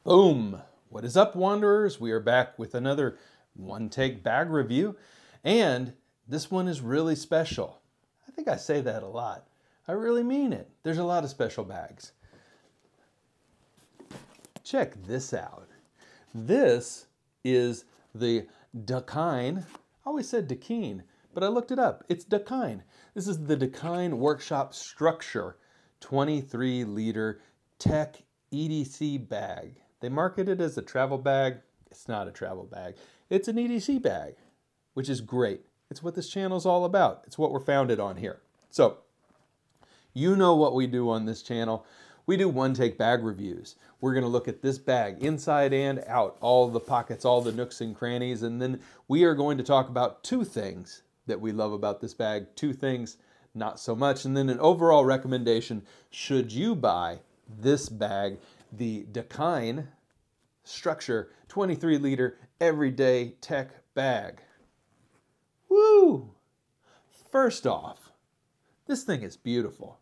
Boom! What is up, Wanderers? We are back with another one-take bag review, and this one is really special. I think I say that a lot. I really mean it. There's a lot of special bags. Check this out. This is the Dakine. I always said Dakine, but I looked it up. It's Dakine. This is the Dakine Wrkshp Structure 23-liter tech EDC bag. They market it as a travel bag. It's not a travel bag. It's an EDC bag, which is great. It's what this channel is all about. It's what we're founded on here. So, you know what we do on this channel. We do one-take bag reviews. We're going to look at this bag inside and out, all the pockets, all the nooks and crannies, and then we are going to talk about two things that we love about this bag, two things not so much, and then an overall recommendation should you buy this bag, the Dakine Structure 23-liter everyday tech bag. Woo! First off, this thing is beautiful.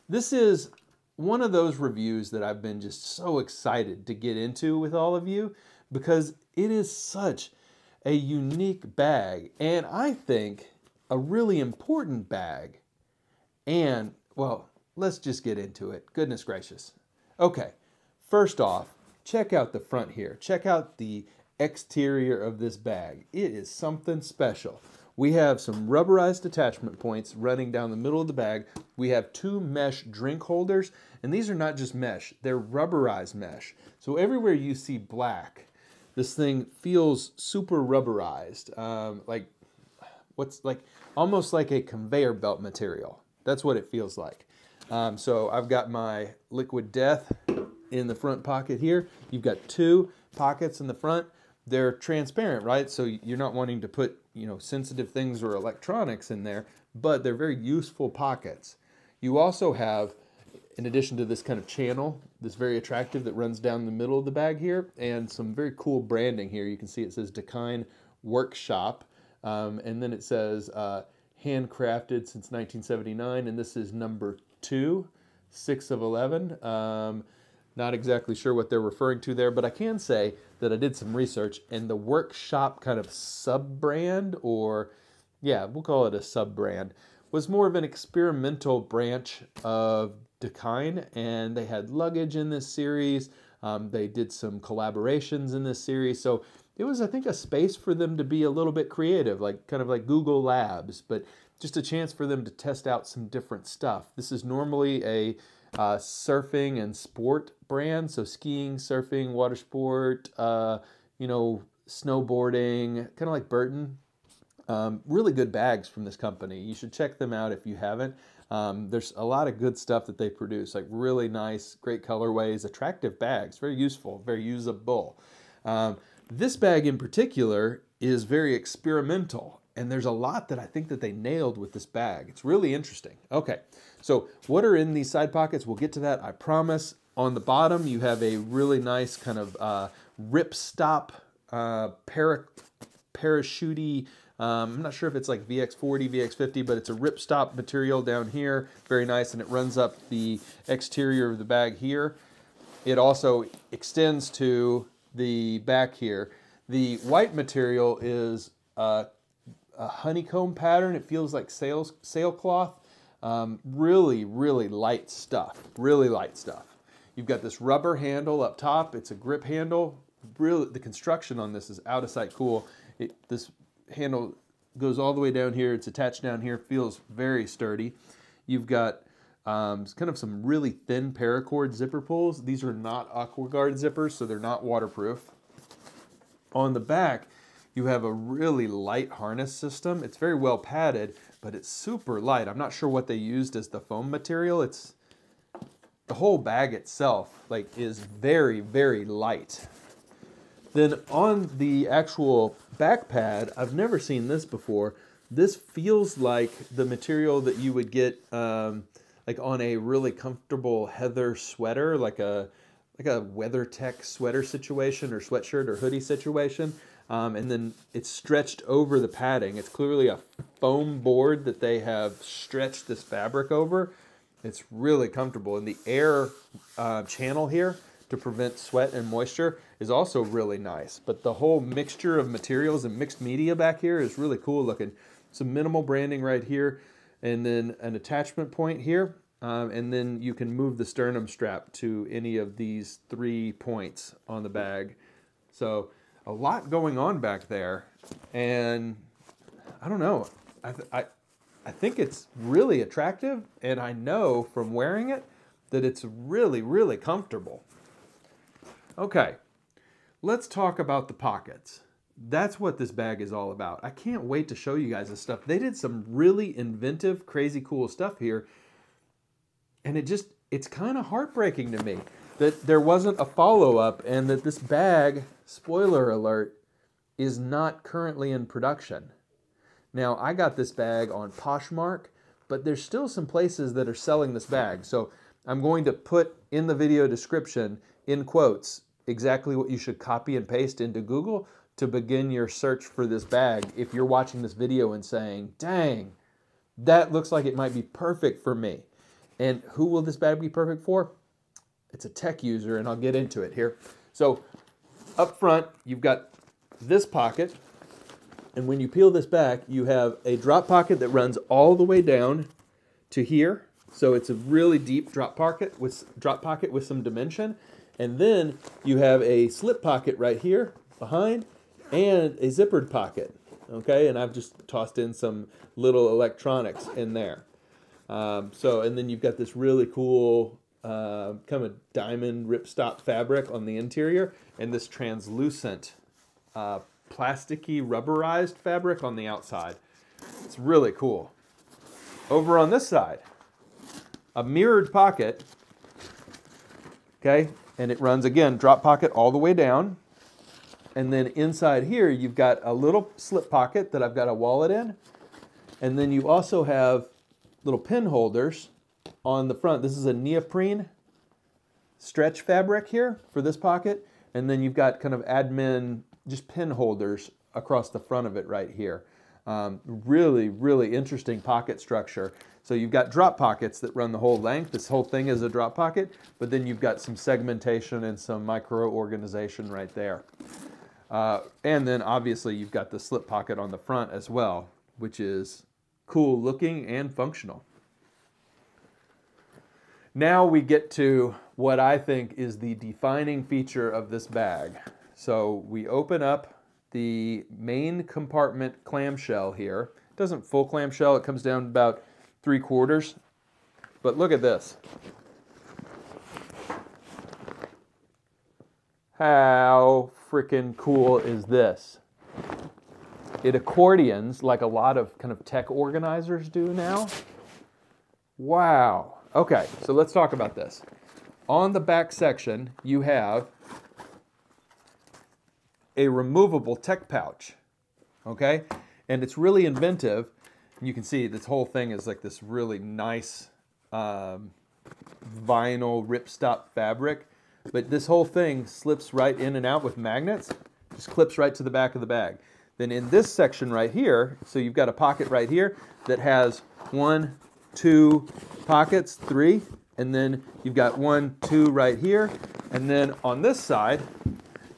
This is one of those reviews that I've been just so excited to get into with all of you because it is such a unique bag, and I think a really important bag. And, well, let's just get into it. Goodness gracious. Okay, first off, check out the front here. Check out the exterior of this bag. It is something special. We have some rubberized attachment points running down the middle of the bag. We have two mesh drink holders, and these are not just mesh, they're rubberized mesh. So everywhere you see black, this thing feels super rubberized, almost like a conveyor belt material. That's what it feels like. So I've got my Liquid Death in the front pocket here. You've got two pockets in the front. They're transparent, right? So you're not wanting to put, sensitive things or electronics in there, but they're very useful pockets. You also have, in addition to this kind of channel, this very attractive that runs down the middle of the bag here, and some very cool branding here. You can see it says Dakine Wrkshp, and then it says handcrafted since 1979, and this is number 2, 6 of 11. Not exactly sure what they're referring to there, but I can say that I did some research, and the Wrkshp kind of sub-brand, or yeah, we'll call it a sub-brand, was more of an experimental branch of Dakine, and they had luggage in this series. They did some collaborations in this series, so it was, I think, a space for them to be a little bit creative, kind of like Google Labs, but just a chance for them to test out some different stuff. This is normally a surfing and sport brand, so skiing, surfing, water sport, snowboarding, kind of like Burton. Really good bags from this company. You should check them out if you haven't. There's a lot of good stuff that they produce, like really nice, great colorways, attractive bags, very useful, very usable. This bag in particular is very experimental, and there's a lot that I think that they nailed with this bag. It's really interesting. Okay, so what are in these side pockets? We'll get to that, I promise. On the bottom, you have a really nice kind of ripstop parachute-y, I'm not sure if it's like VX40, VX50, but it's a ripstop material down here. Very nice, and it runs up the exterior of the bag here. It also extends to the back here. The white material is a honeycomb pattern. It feels like sailcloth. Really, really light stuff. Really light stuff. You've got this rubber handle up top. It's a grip handle. Really, the construction on this is out of sight cool. This handle goes all the way down here. It's attached down here. Feels very sturdy. You've got kind of some really thin paracord zipper pulls. These are not AquaGuard zippers, so they're not waterproof. On the back, you have a really light harness system. It's very well padded, but it's super light. I'm not sure what they used as the foam material. It's the whole bag itself is very, very light. Then on the actual back pad, I've never seen this before. This feels like the material that you would get like on a really comfortable heather sweater, like a WeatherTech sweater situation or sweatshirt or hoodie situation. And then it's stretched over the padding. It's clearly a foam board that they have stretched this fabric over. It's really comfortable. And the air channel here to prevent sweat and moisture is also really nice. But the whole mixture of materials and mixed media back here is really cool looking. Some minimal branding right here, and then an attachment point here. And then you can move the sternum strap to any of these 3 points on the bag. So a lot going on back there. And I don't know, I think it's really attractive, and I know from wearing it that it's really, really comfortable. Okay, let's talk about the pockets. That's what this bag is all about. I can't wait to show you guys this stuff. They did some really inventive, crazy cool stuff here, and it's kind of heartbreaking to me that there wasn't a follow-up and that this bag, spoiler alert, is not currently in production. Now, I got this bag on Poshmark, but there's still some places that are selling this bag. So I'm going to put in the video description, in quotes, exactly what you should copy and paste into Google to begin your search for this bag if you're watching this video and saying, dang, that looks like it might be perfect for me. And who will this bag be perfect for? It's a tech user, and I'll get into it here. So up front, you've got this pocket. And when you peel this back, you have a drop pocket that runs all the way down to here. So it's a really deep drop pocket with some dimension. And then you have a slip pocket right here behind and a zippered pocket. Okay, and I've just tossed in some little electronics in there. And then you've got this really cool kind of diamond ripstop fabric on the interior and this translucent plasticky rubberized fabric on the outside. It's really cool. Over on this side, a mirrored pocket, okay, and it runs again, drop pocket all the way down. And then inside here, you've got a little slip pocket that I've got a wallet in. And then you also have little pin holders on the front. This is a neoprene stretch fabric here for this pocket. And then you've got kind of admin just pin holders across the front of it right here. Really, really interesting pocket structure. So you've got drop pockets that run the whole length. This whole thing is a drop pocket, but then you've got some segmentation and some micro organization right there. And then obviously you've got the slip pocket on the front as well, which is cool looking and functional. Now we get to what I think is the defining feature of this bag. So we open up the main compartment clamshell here. It doesn't full clamshell, it comes down about 3/4. But look at this. How freaking cool is this? It accordions like a lot of kind of tech organizers do now. Wow. Okay, so let's talk about this. On the back section, you have a removable tech pouch, okay? And it's really inventive. You can see this whole thing is like this really nice vinyl ripstop fabric, but this whole thing slips right in and out with magnets, just clips right to the back of the bag. Then in this section right here, so you've got a pocket right here that has 1, 2 pockets, 3, and then you've got 1, 2 right here, and then on this side,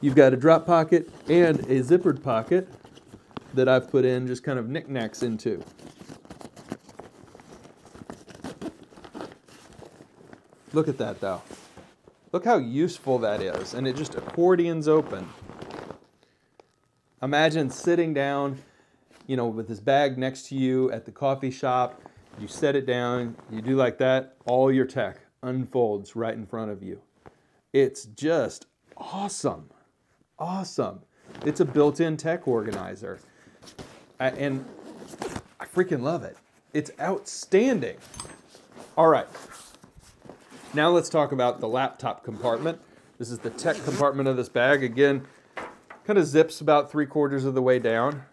you've got a drop pocket and a zippered pocket that I've put in just kind of knickknacks into. Look at that though. Look how useful that is, and it just accordions open. Imagine sitting down, you know, with this bag next to you at the coffee shop, you set it down, you do like that, all your tech unfolds right in front of you. It's just awesome. Awesome. It's a built-in tech organizer. And I freaking love it. It's outstanding. All right. Now let's talk about the laptop compartment. This is the tech compartment of this bag. Again, kind of zips about 3/4 of the way down.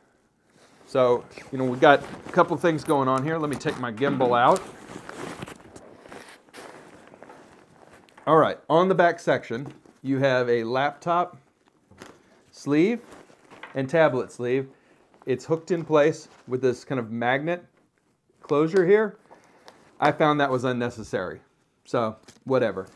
So, you know, we got a couple things going on here. Let me take my gimbal out. All right, on the back section, you have a laptop sleeve and tablet sleeve. It's hooked in place with this kind of magnet closure here. I found that was unnecessary, so whatever.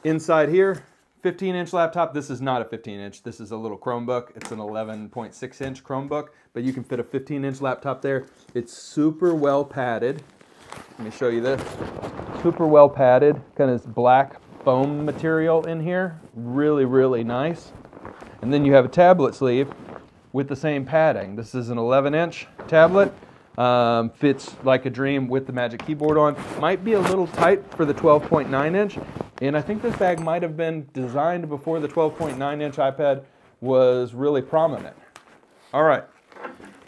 Inside here, 15-inch laptop. This is not a 15-inch. This is a little Chromebook. It's an 11.6-inch Chromebook, but you can fit a 15-inch laptop there. It's super well padded. Let me show you this. Super well padded, kind of this black foam material in here. Really, really nice. And then you have a tablet sleeve with the same padding. This is an 11-inch tablet. Fits like a dream with the Magic Keyboard on. Might be a little tight for the 12.9-inch. And I think this bag might have been designed before the 12.9-inch iPad was really prominent. All right.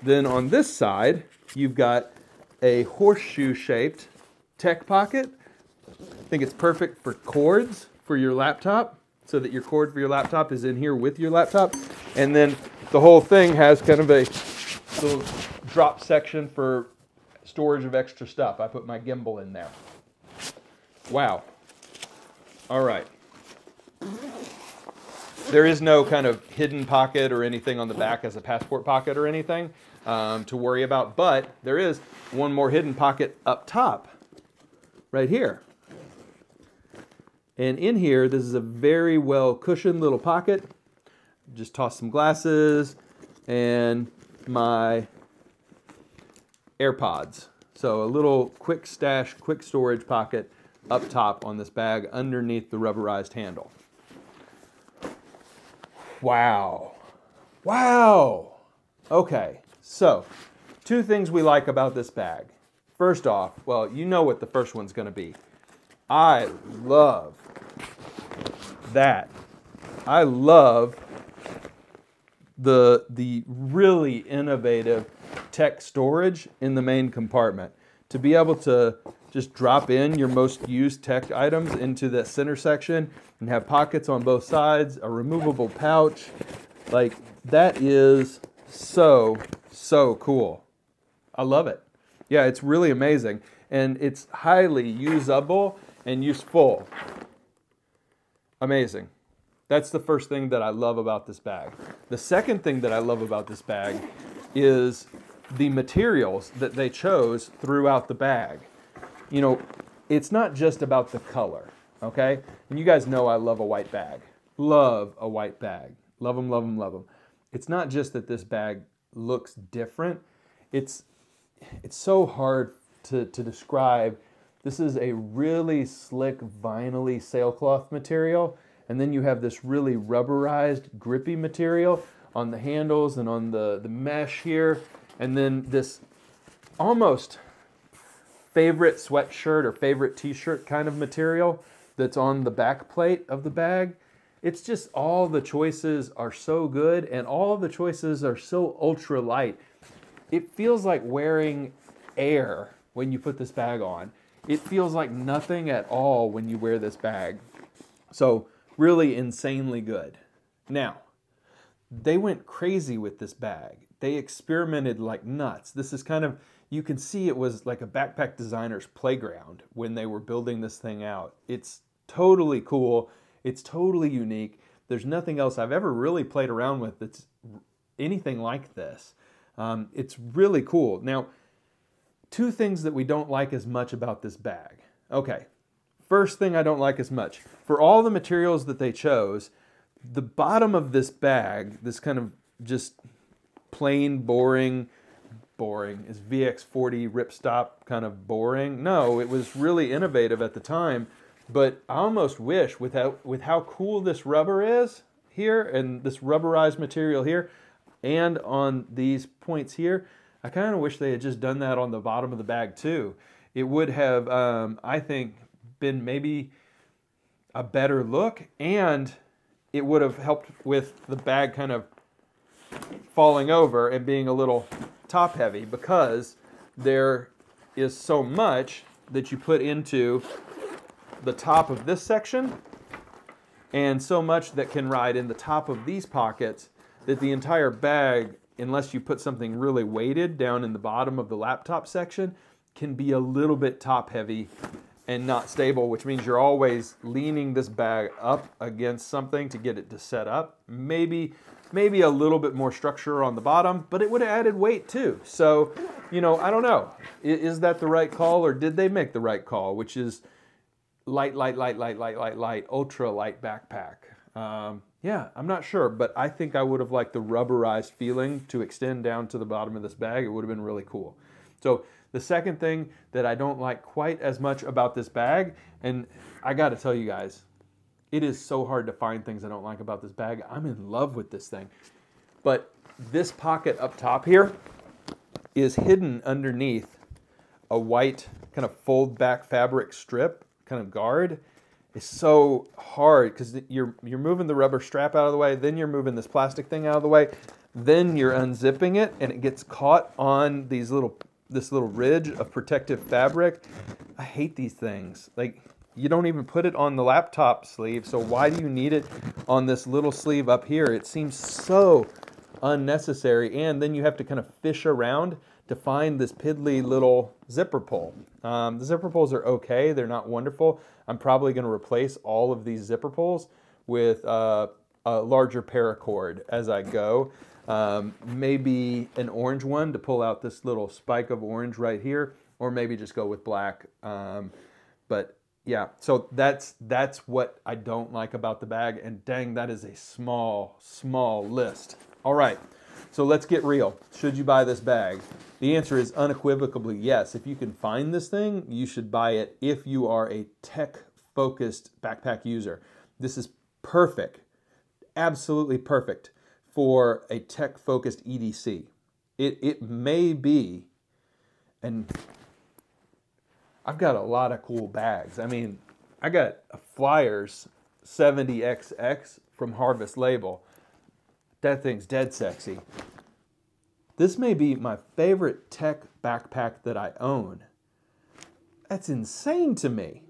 Then on this side, you've got a horseshoe-shaped tech pocket. I think it's perfect for cords for your laptop, so that your cord for your laptop is in here with your laptop. And then the whole thing has kind of a little drop section for storage of extra stuff. I put my gimbal in there. Wow. All right. There is no kind of hidden pocket or anything on the back as a passport pocket or anything to worry about, but there is one more hidden pocket up top, right here. And in here, this is a very well cushioned little pocket. Just toss some glasses and my AirPods. So a little quick stash, quick storage pocket up top on this bag underneath the rubberized handle. Wow. Wow. Okay, so 2 things we like about this bag. First off, well, you know what the first one's going to be. I love that. I love the really innovative tech storage in the main compartment. To be able to just drop in your most used tech items into the center section and have pockets on both sides, a removable pouch, like that is so cool. I love it. Yeah, it's really amazing. And it's highly usable and useful. Amazing. That's the first thing that I love about this bag. The second thing that I love about this bag is the materials that they chose throughout the bag. You know, it's not just about the color, okay? And you guys know I love a white bag. Love a white bag. Love them, love them, love them. It's not just that this bag looks different. It's so hard to describe. This is a really slick vinyl-y sailcloth material, and then you have this really rubberized, grippy material on the handles and on the mesh here, and then this almost favorite sweatshirt or favorite t-shirt kind of material that's on the back plate of the bag. It's just all the choices are so good, and all the choices are so ultra light. It feels like wearing air when you put this bag on. It feels like nothing at all when you wear this bag. So really insanely good. Now, they went crazy with this bag. They experimented like nuts. This is kind of, you can see it was like a backpack designer's playground when they were building this thing out. It's totally cool. It's totally unique. There's nothing else I've ever really played around with that's anything like this. It's really cool. Now, 2 things that we don't like as much about this bag. Okay, first thing I don't like as much. For all the materials that they chose, the bottom of this bag, this kind of just plain boring is VX40 ripstop kind of boring. No, it was really innovative at the time, but I almost wish with how cool this rubber is here and this rubberized material here and on these points here, I kind of wish they had just done that on the bottom of the bag too. It would have, I think, been maybe a better look, and it would have helped with the bag kind of falling over and being a little top heavy, because there is so much that you put into the top of this section and so much that can ride in the top of these pockets that the entire bag, unless you put something really weighted down in the bottom of the laptop section, can be a little bit top heavy and not stable, which means you're always leaning this bag up against something to get it to set up. Maybe a little bit more structure on the bottom, but it would have added weight too. So, you know, I don't know. Is that the right call, or did they make the right call, which is light, ultra light backpack? Yeah, I'm not sure, but I think I would have liked the rubberized feeling to extend down to the bottom of this bag. It would have been really cool. So the second thing that I don't like quite as much about this bag, and I got to tell you guys, it is so hard to find things I don't like about this bag. I'm in love with this thing. But this pocket up top here is hidden underneath a white kind of fold back fabric strip kind of guard. It's so hard because you're moving the rubber strap out of the way, then you're moving this plastic thing out of the way, then you're unzipping it and it gets caught on this little ridge of protective fabric. I hate these things. Like, you don't even put it on the laptop sleeve, so why do you need it on this little sleeve up here? It seems so unnecessary, and then you have to kind of fish around to find this piddly little zipper pull. The zipper pulls are okay, they're not wonderful. I'm probably going to replace all of these zipper pulls with a larger paracord as I go. Maybe an orange one to pull out this little spike of orange right here, or maybe just go with black. But yeah, so that's what I don't like about the bag, and dang, that is a small list. All right, so let's get real. Should you buy this bag? The answer is unequivocally yes. If you can find this thing, you should buy it if you are a tech-focused backpack user. This is perfect, absolutely perfect for a tech-focused EDC. It may be, and I've got a lot of cool bags. I mean, I got a Flyers 70XX from Harvest Label. That thing's dead sexy. This may be my favorite tech backpack that I own. That's insane to me.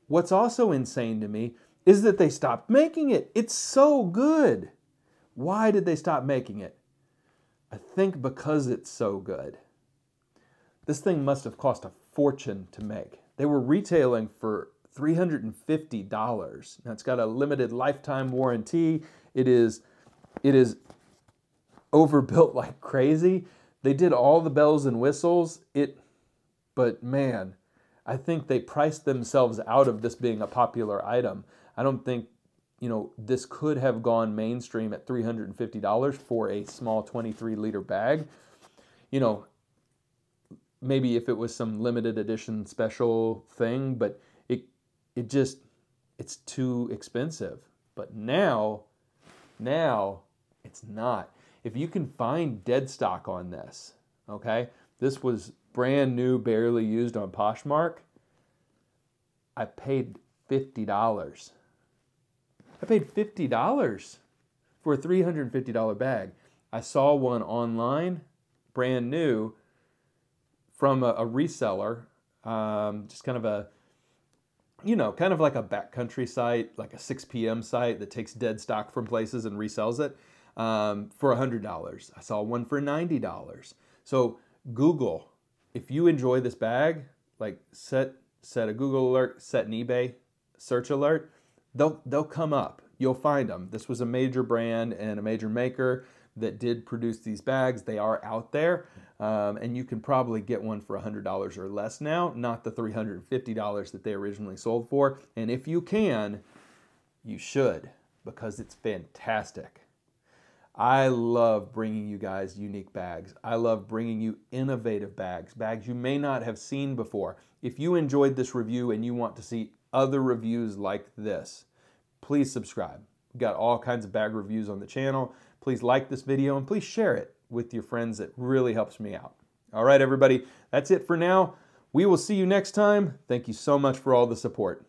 What's also insane to me is that they stopped making it. It's so good. Why did they stop making it? I think because it's so good. This thing must have cost a fortune to make. They were retailing for $350. Now, it's got a limited lifetime warranty. It is overbuilt like crazy. They did all the bells and whistles. But man, I think they priced themselves out of this being a popular item. I don't think, this could have gone mainstream at $350 for a small 23-liter bag. Maybe if it was some limited edition special thing, but it's too expensive. But now it's not. If you can find dead stock on this, okay? This was brand new, barely used on Poshmark. I paid $50. I paid $50 for a $350 bag. I saw one online, brand new, from a reseller, just kind of like a backcountry site, like a 6 p.m. site that takes dead stock from places and resells it for $100. I saw one for $90. So Google, if you enjoy this bag, like set a Google alert, set an eBay search alert, they'll come up. You'll find them. This was a major brand and a major maker that did produce these bags. They are out there, and you can probably get one for $100 or less now, not the $350 that they originally sold for. And if you can, you should, because it's fantastic. I love bringing you guys unique bags. I love bringing you innovative bags you may not have seen before. If you enjoyed this review and you want to see other reviews like this, please subscribe. We've got all kinds of bag reviews on the channel. Please like this video and please share it with your friends. It really helps me out. All right, everybody, that's it for now. We will see you next time. Thank you so much for all the support.